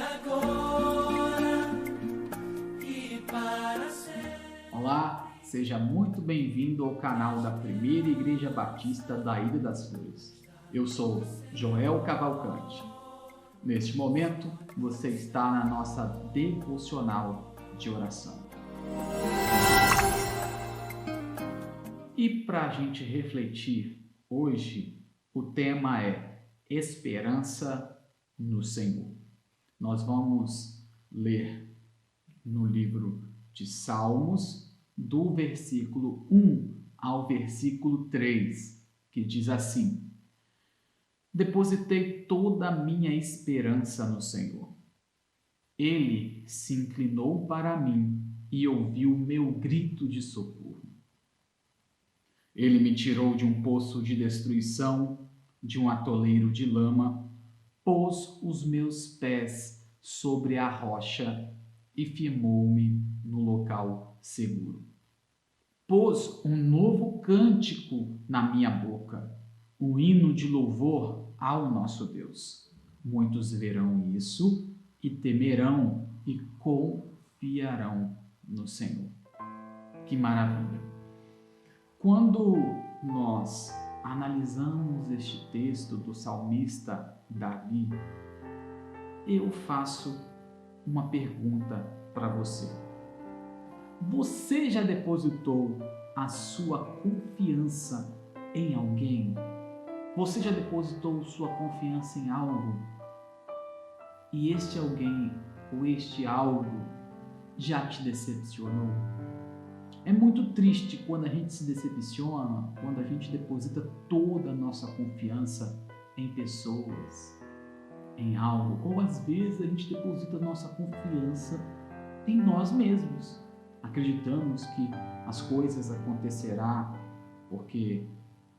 agora e para sempre. Olá, seja muito bem-vindo ao canal da Primeira Igreja Batista da Ilha das Flores. Eu sou Joel Cavalcante. Neste momento, você está na nossa devocional de oração. E para a gente refletir hoje, o tema é Esperança no Senhor. Nós vamos ler no livro de Salmos, do versículo 1 ao versículo 3, que diz assim: Depositei toda a minha esperança no Senhor. Ele se inclinou para mim e ouviu meu grito de socorro. Ele me tirou de um poço de destruição, de um atoleiro de lama, pôs os meus pés sobre a rocha e firmou-me no local seguro. Pôs um novo cântico na minha boca, um hino de louvor ao nosso Deus. Muitos verão isso e temerão e confiarão no Senhor. Que maravilha! Quando nós analisamos este texto do salmista Davi, eu faço uma pergunta para você. Você já depositou a sua confiança em alguém? Você já depositou sua confiança em algo? E este alguém ou este algo já te decepcionou? É muito triste quando a gente se decepciona, quando a gente deposita toda a nossa confiança em pessoas, em algo, ou às vezes a gente deposita a nossa confiança em nós mesmos. Acreditamos que as coisas acontecerão porque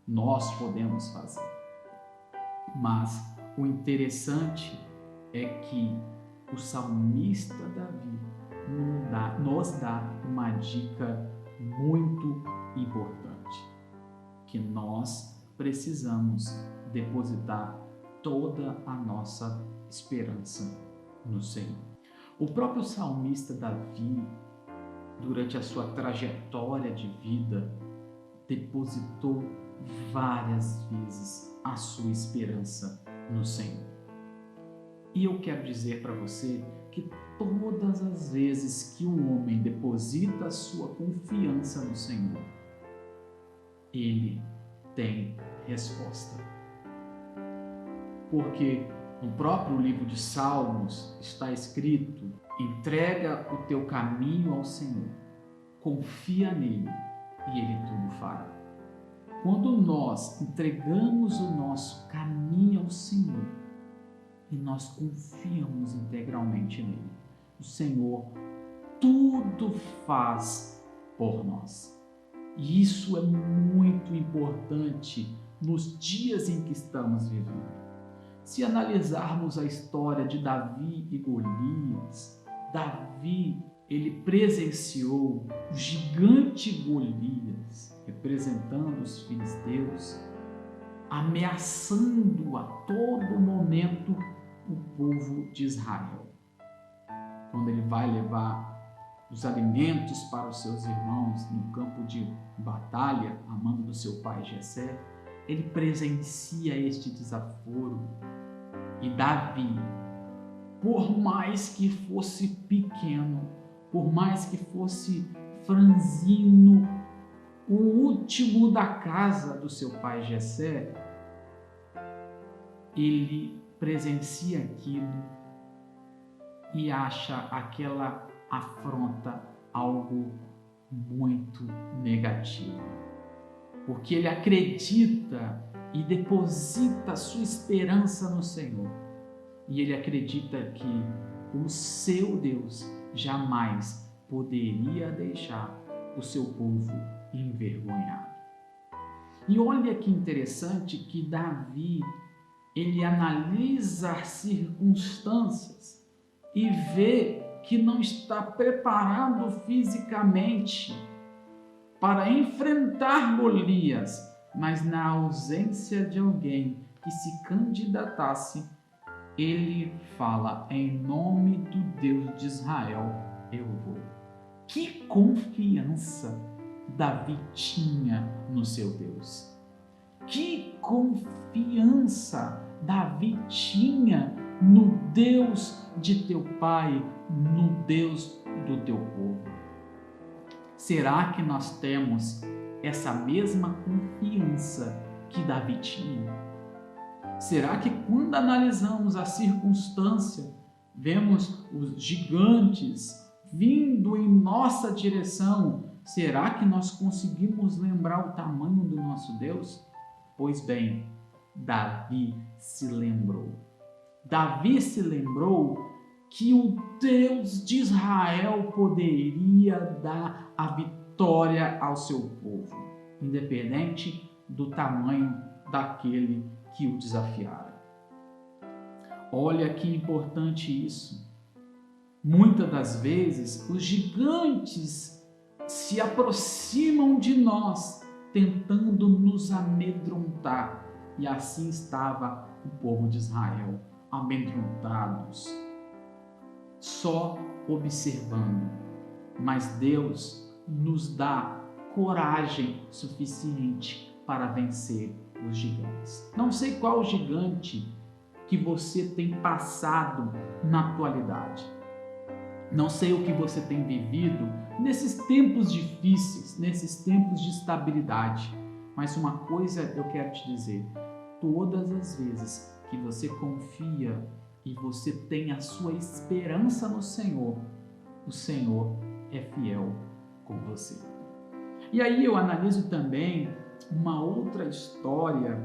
nós podemos fazer. Mas o interessante é que o salmista Davi nos dá uma dica muito importante, que nós precisamos depositar toda a nossa esperança no Senhor. O próprio salmista Davi, durante a sua trajetória de vida, depositou várias vezes a sua esperança no Senhor. E eu quero dizer para você que todas as vezes que um homem deposita a sua confiança no Senhor, ele tem resposta. Porque no próprio livro de Salmos está escrito: entrega o teu caminho ao Senhor, confia nele e ele tudo fará. Quando nós entregamos o nosso caminho ao Senhor e nós confiamos integralmente nele, o Senhor tudo faz por nós. E isso é muito importante nos dias em que estamos vivendo. Se analisarmos a história de Davi e Golias, Davi, ele presenciou o gigante Golias, representando os filisteus, ameaçando a todo momento o povo de Israel. Quando ele vai levar os alimentos para os seus irmãos no campo de batalha, a mando do seu pai Jessé, ele presencia este desaforo. E Davi, por mais que fosse pequeno, por mais que fosse franzino, o último da casa do seu pai Jessé, ele presencia aquilo e acha aquela afronta algo muito negativo. Porque ele acredita e deposita sua esperança no Senhor. E ele acredita que o seu Deus jamais poderia deixar o seu povo envergonhado. E olha que interessante que Davi, ele analisa as circunstâncias e vê que não está preparado fisicamente para enfrentar Golias, mas na ausência de alguém que se candidatasse, ele fala: em nome do Deus de Israel eu vou. Que confiança Davi tinha no seu Deus. Que confiança Davi tinha no Deus de teu pai, no Deus do teu povo. Será que nós temos essa mesma confiança que Davi tinha? Será que quando analisamos a circunstância, vemos os gigantes vindo em nossa direção, será que nós conseguimos lembrar o tamanho do nosso Deus? Pois bem, Davi se lembrou. Davi se lembrou que o Deus de Israel poderia dar a vitória ao seu povo, independente do tamanho daquele que o desafiara. Olha que importante isso. Muitas das vezes, os gigantes se aproximam de nós, tentando nos amedrontar. E assim estava o povo de Israel, amedrontados, só observando. Mas Deus nos dá coragem suficiente para vencer os gigantes. Não sei qual gigante que você tem passado na atualidade. Não sei o que você tem vivido nesses tempos difíceis, nesses tempos de instabilidade. Mas uma coisa eu quero te dizer: todas as vezes que você confia e você tem a sua esperança no Senhor, o Senhor é fiel com você. E aí eu analiso também uma outra história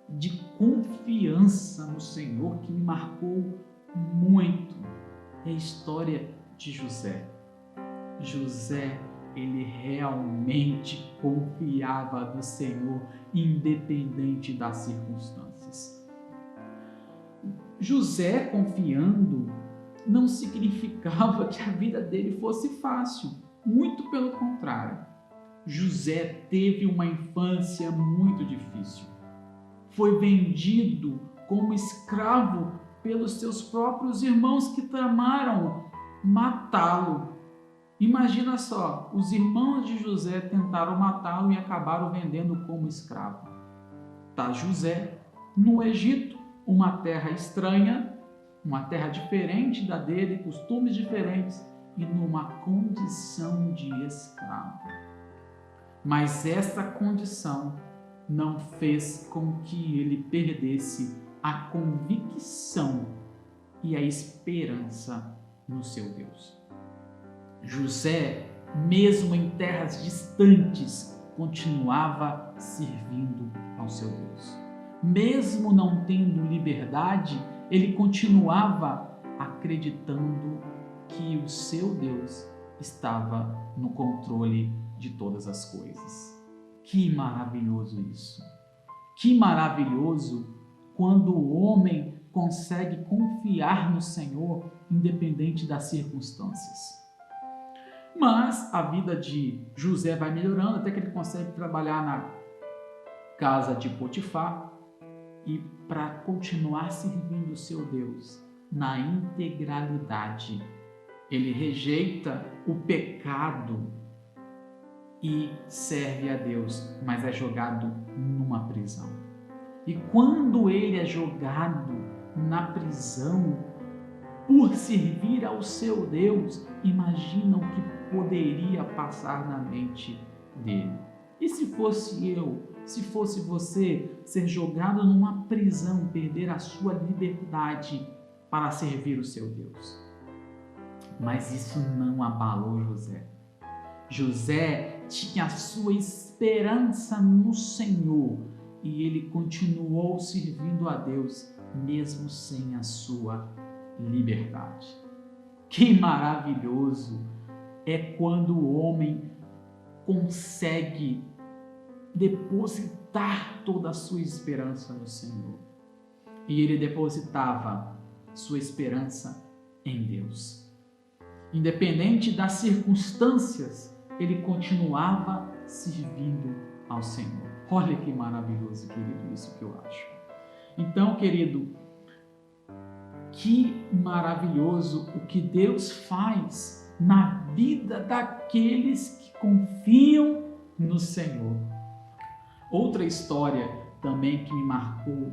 de confiança no Senhor que me marcou muito. É a história de José. José, ele realmente confiava no Senhor, independente das circunstâncias. José confiando não significava que a vida dele fosse fácil. Muito pelo contrário. José teve uma infância muito difícil. Foi vendido como escravo pelos seus próprios irmãos que tramaram matá-lo. Imagina só, os irmãos de José tentaram matá-lo e acabaram vendendo como escravo. Tá José no Egito, uma terra estranha, uma terra diferente da dele, costumes diferentes, e numa condição de escravo. Mas essa condição não fez com que ele perdesse a convicção e a esperança no seu Deus. José, mesmo em terras distantes, continuava servindo ao seu Deus. Mesmo não tendo liberdade, ele continuava acreditando que o seu Deus estava no controle de todas as coisas. Que maravilhoso isso! Que maravilhoso quando o homem consegue confiar no Senhor, independente das circunstâncias. Mas a vida de José vai melhorando até que ele consegue trabalhar na casa de Potifar e para continuar servindo o seu Deus na integralidade. Ele rejeita o pecado e serve a Deus, mas é jogado numa prisão. E quando ele é jogado na prisão por servir ao seu Deus, imaginam o que poderia passar na mente dele. E se fosse eu, se fosse você, ser jogado numa prisão, perder a sua liberdade para servir o seu Deus? Mas isso não abalou José. José tinha a sua esperança no Senhor e ele continuou servindo a Deus mesmo sem a sua liberdade. Que maravilhoso é quando o homem consegue depositar toda a sua esperança no Senhor. E ele depositava sua esperança em Deus. Independente das circunstâncias, ele continuava servindo ao Senhor. Olha que maravilhoso, querido, isso que eu acho. Então, querido, Que maravilhoso o que Deus faz na vida daqueles que confiam no Senhor. Outra história também que me marcou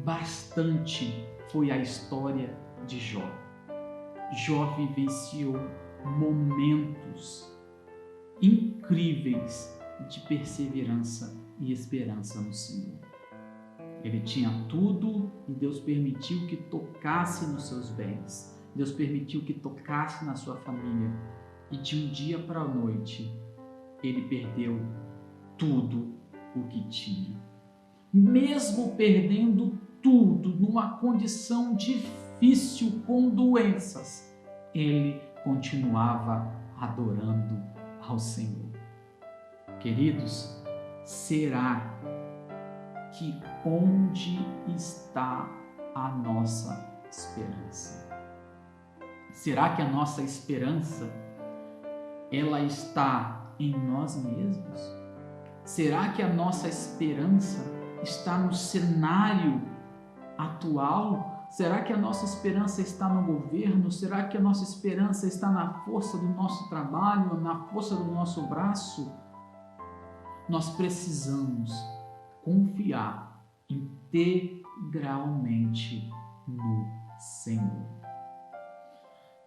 bastante foi a história de Jó. Jó vivenciou momentos incríveis de perseverança e esperança no Senhor. Ele tinha tudo e Deus permitiu que tocasse nos seus bens. Deus permitiu que tocasse na sua família. E de um dia para a noite, ele perdeu tudo o que tinha. Mesmo perdendo tudo, numa condição difícil com doenças, ele continuava adorando ao Senhor. Queridos, será que onde está a nossa esperança? Será que a nossa esperança ela está em nós mesmos? Será que a nossa esperança está no cenário atual? Será que a nossa esperança está no governo? Será que a nossa esperança está na força do nosso trabalho, na força do nosso braço? Nós precisamos confiar integralmente no Senhor.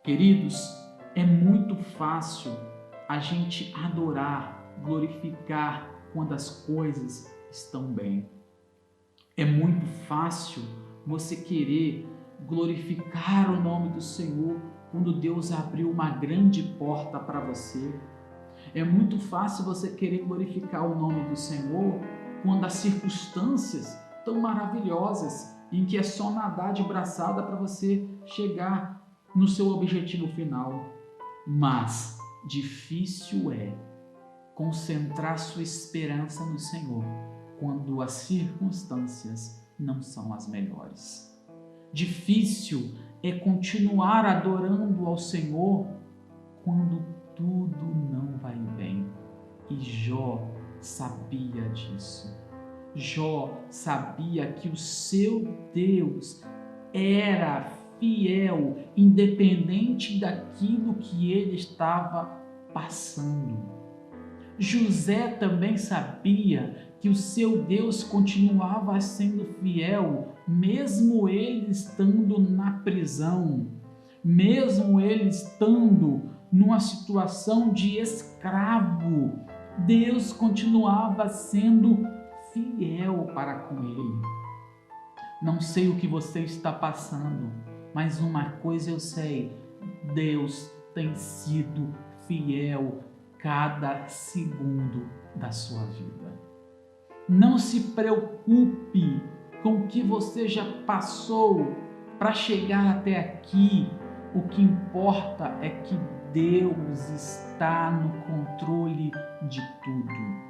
Queridos, é muito fácil a gente adorar, glorificar quando as coisas estão bem. É muito fácil você querer glorificar o nome do Senhor quando Deus abriu uma grande porta para você. É muito fácil você querer glorificar o nome do Senhor quando as circunstâncias tão maravilhosas em que é só nadar de braçada para você chegar no seu objetivo final. Mas difícil é concentrar sua esperança no Senhor quando as circunstâncias não são as melhores. Difícil é continuar adorando ao Senhor quando tudo não vai bem. E Jó sabia disso. Jó sabia que o seu Deus era fiel, independente daquilo que ele estava passando. José também sabia que o seu Deus continuava sendo fiel, mesmo ele estando na prisão, mesmo ele estando numa situação de escravo. Deus continuava sendo fiel para com ele. Não sei o que você está passando, mas uma coisa eu sei: Deus tem sido fiel cada segundo da sua vida. Não se preocupe com o que você já passou para chegar até aqui. O que importa é que Deus está no controle de tudo.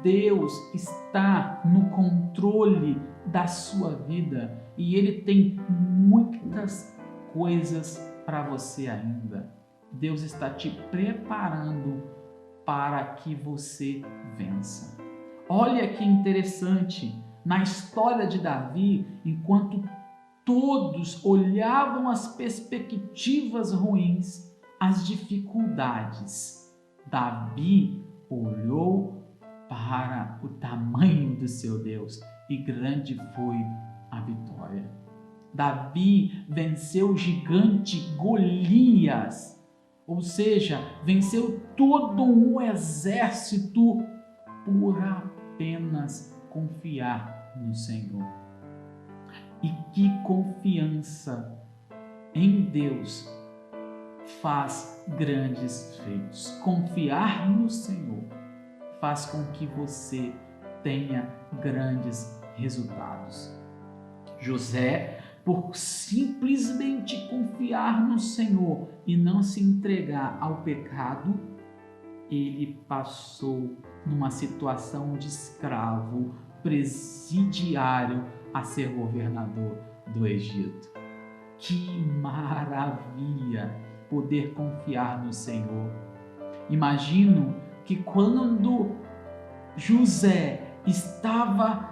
Deus está no controle da sua vida e Ele tem muitas coisas para você ainda. Deus está te preparando para que você vença. Olha que interessante, na história de Davi, enquanto todos olhavam as perspectivas ruins, as dificuldades, Davi olhou para o tamanho do seu Deus e grande foi a vitória. Davi venceu o gigante Golias, ou seja, venceu todo um exército por apenas confiar no Senhor. E que confiança em Deus faz grandes feitos. Confiar no Senhor faz com que você tenha grandes resultados. José, por simplesmente confiar no Senhor e não se entregar ao pecado, ele passou numa situação de escravo, presidiário, a ser governador do Egito. Que maravilha poder confiar no Senhor. Imagino que quando José estava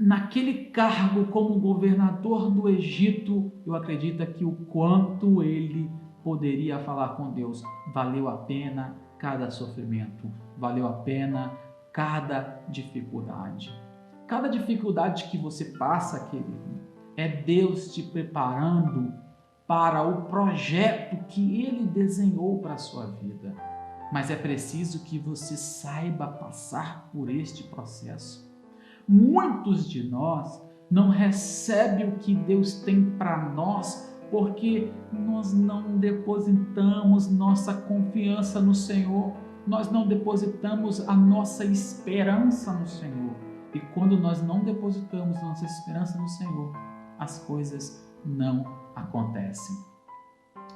naquele cargo como governador do Egito, eu acredito que o quanto ele poderia falar com Deus, valeu a pena cada sofrimento, valeu a pena cada dificuldade. Cada dificuldade que você passa, querido, é Deus te preparando para o projeto que Ele desenhou para a sua vida. Mas é preciso que você saiba passar por este processo. Muitos de nós não recebem o que Deus tem para nós porque nós não depositamos nossa confiança no Senhor, nós não depositamos a nossa esperança no Senhor. E quando nós não depositamos nossa esperança no Senhor, as coisas não acontecem.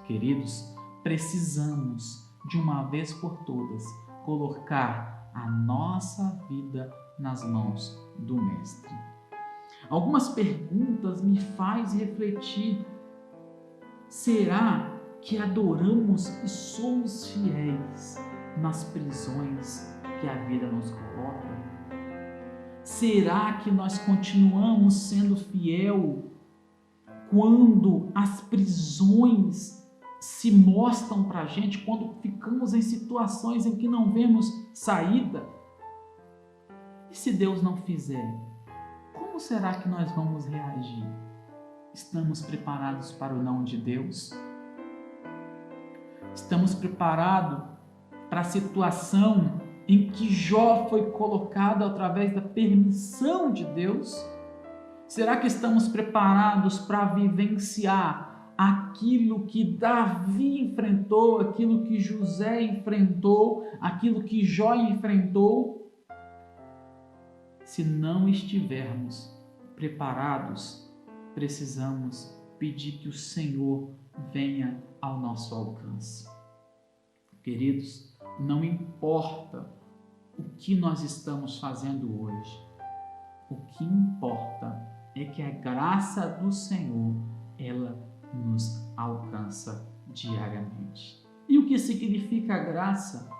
Queridos, precisamos de uma vez por todas colocar a nossa vida nas mãos do Mestre. Algumas perguntas me fazem refletir. Será que adoramos e somos fiéis nas prisões que a vida nos coloca? Será que nós continuamos sendo fiel quando as prisões se mostram para a gente, quando ficamos em situações em que não vemos saída? E se Deus não fizer, como será que nós vamos reagir? Estamos preparados para o não de Deus? Estamos preparados para a situação em que Jó foi colocado através da permissão de Deus? Será que estamos preparados para vivenciar aquilo que Davi enfrentou, aquilo que José enfrentou, aquilo que Jó enfrentou? Se não estivermos preparados, precisamos pedir que o Senhor venha ao nosso alcance. Queridos, não importa o que nós estamos fazendo hoje, o que importa é que a graça do Senhor, ela nos alcança diariamente. E o que significa a graça?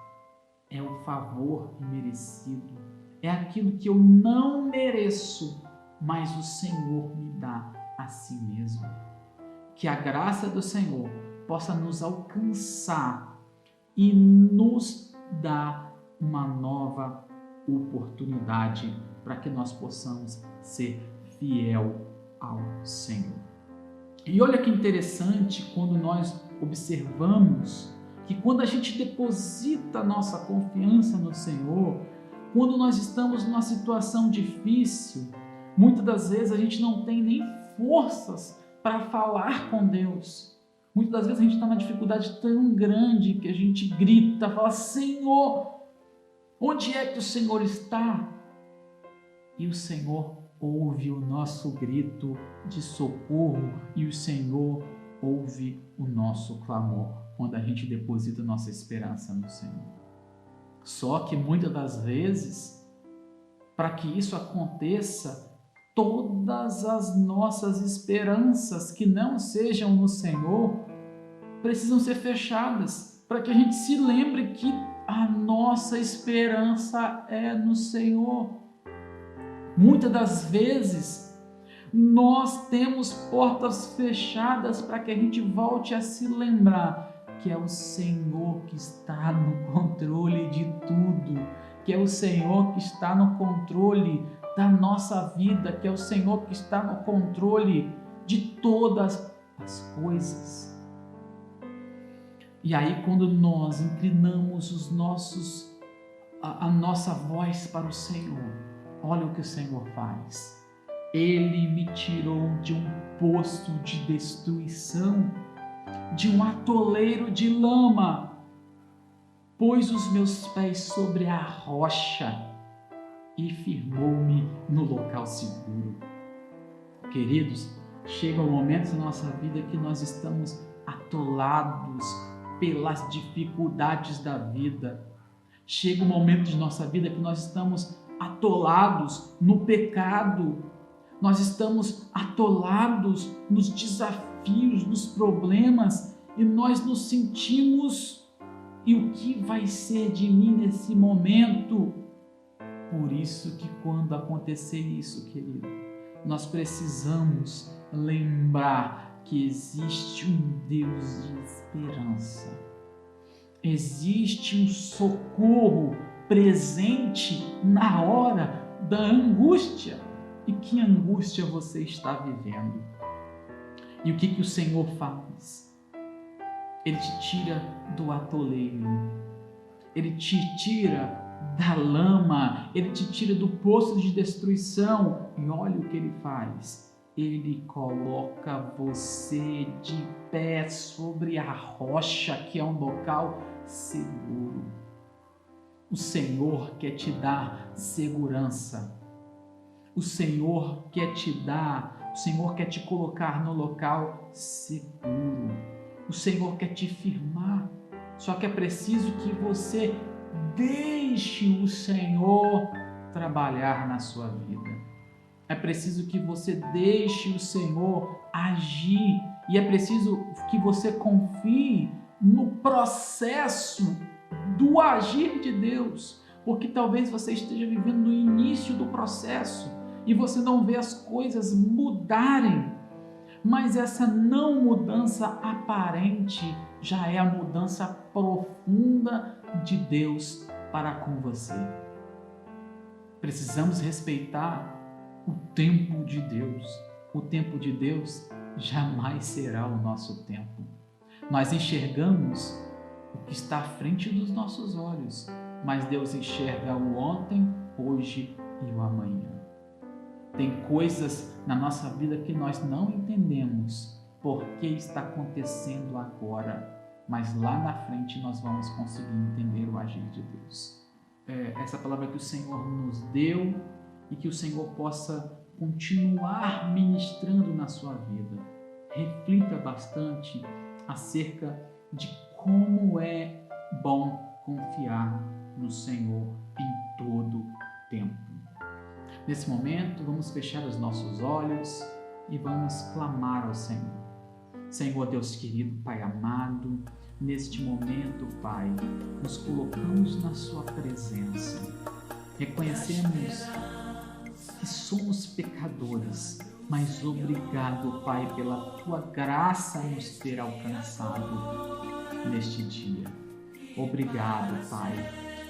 É o favor imerecido, é aquilo que eu não mereço, mas o Senhor me dá a si mesmo. Que a graça do Senhor possa nos alcançar e nos dar uma nova oportunidade para que nós possamos ser fiel ao Senhor. E olha que interessante quando nós observamos que quando a gente deposita nossa confiança no Senhor, quando nós estamos numa situação difícil, muitas das vezes a gente não tem nem forças para falar com Deus. Muitas das vezes a gente está numa dificuldade tão grande que a gente grita, fala: Senhor, onde é que o Senhor está? E o Senhor ouve o nosso grito de socorro e o Senhor ouve o nosso clamor quando a gente deposita nossa esperança no Senhor. Só que muitas das vezes, para que isso aconteça, todas as nossas esperanças que não sejam no Senhor precisam ser fechadas, para que a gente se lembre que a nossa esperança é no Senhor. Muitas das vezes nós temos portas fechadas para que a gente volte a se lembrar que é o Senhor que está no controle de tudo, que é o Senhor que está no controle da nossa vida, que é o Senhor que está no controle de todas as coisas. E aí, quando nós inclinamos a nossa voz para o Senhor, olha o que o Senhor faz. Ele me tirou de um poço de destruição, de um atoleiro de lama, pôs os meus pés sobre a rocha e firmou-me no local seguro. Queridos, chega um momento na nossa vida que nós estamos atolados pelas dificuldades da vida. Chega um momento de nossa vida que nós estamos atolados no pecado, nós estamos atolados nos desafios, nos problemas, e nós nos sentimos: e o que vai ser de mim nesse momento? Por isso que quando acontecer isso, querido, nós precisamos lembrar que existe um Deus de esperança. Existe um socorro presente na hora da angústia. E que angústia você está vivendo? E o que o Senhor faz? Ele te tira do atoleiro. Ele te tira da lama. Ele te tira do poço de destruição. E olha o que Ele faz. Ele coloca você de pé sobre a rocha, que é um local seguro. O Senhor quer te dar segurança. O Senhor quer te dar, o Senhor quer te colocar no local seguro. O Senhor quer te firmar. Só que é preciso que você deixe o Senhor trabalhar na sua vida. É preciso que você deixe o Senhor agir. E é preciso que você confie no processo do agir de Deus. Porque talvez você esteja vivendo no início do processo e você não vê as coisas mudarem. Mas essa não mudança aparente já é a mudança profunda de Deus para com você. Precisamos respeitar o tempo de Deus. O tempo de Deus jamais será o nosso tempo. Nós enxergamos o que está à frente dos nossos olhos, mas Deus enxerga o ontem, hoje e o amanhã. Tem coisas na nossa vida que nós não entendemos por que está acontecendo agora, mas lá na frente nós vamos conseguir entender o agir de Deus. Essa palavra que o Senhor nos deu e que o Senhor possa continuar ministrando na sua vida. Reflita bastante acerca de como é bom confiar no Senhor em todo tempo. Nesse momento, vamos fechar os nossos olhos e vamos clamar ao Senhor. Senhor Deus querido, Pai amado, neste momento, Pai, nos colocamos na Sua presença. Reconhecemos que somos pecadores, mas obrigado, Pai, pela Tua graça nos ter alcançado neste dia. Obrigado, Pai,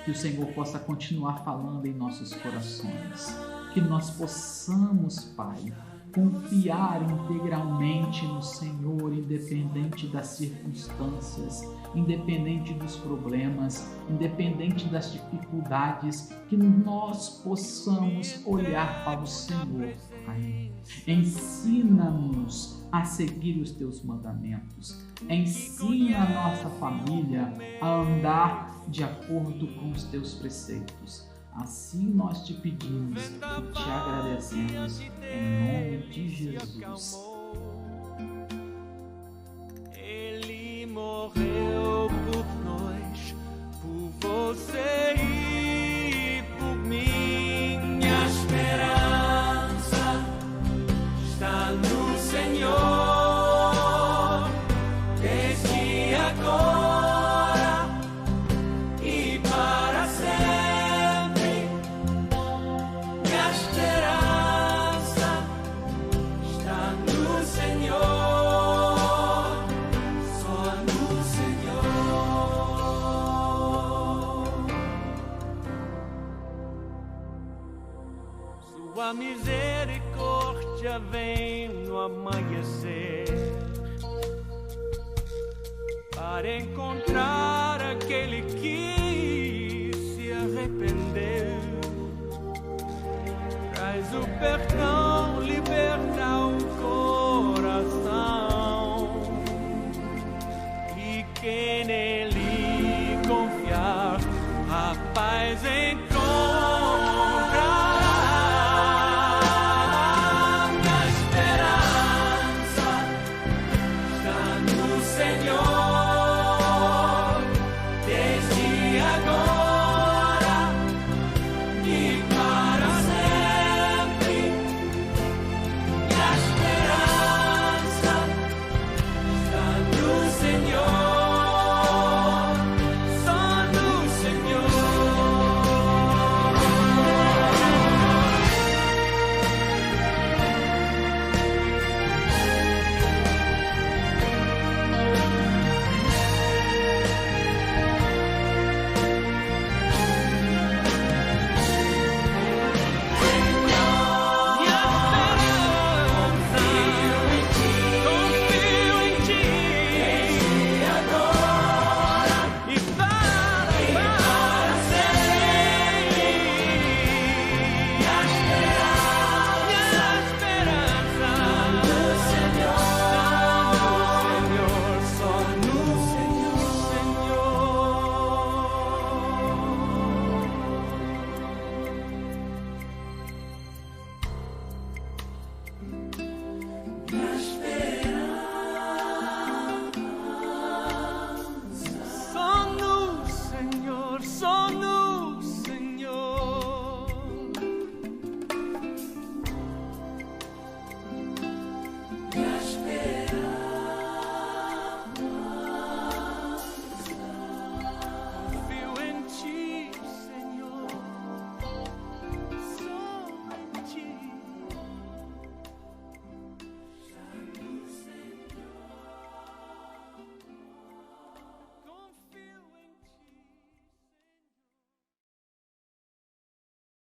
que o Senhor possa continuar falando em nossos corações, que nós possamos, Pai, confiar integralmente no Senhor, independente das circunstâncias, independente dos problemas, independente das dificuldades, que nós possamos olhar para o Senhor, Pai. Ensina-nos a seguir os Teus mandamentos. Ensina a nossa família a andar de acordo com os Teus preceitos. Assim nós te pedimos e te agradecemos em nome de Jesus. Ele morreu por nós, por você e por mim. Minha esperança está no Senhor, desde agora e para sempre. Minha esperança está no Senhor, só no Senhor. Sua misericórdia vem no amanhecer para encontrar aquele que se arrependeu. Traz o perdão, liberta o coração, e quem nele confiar, a paz encontra.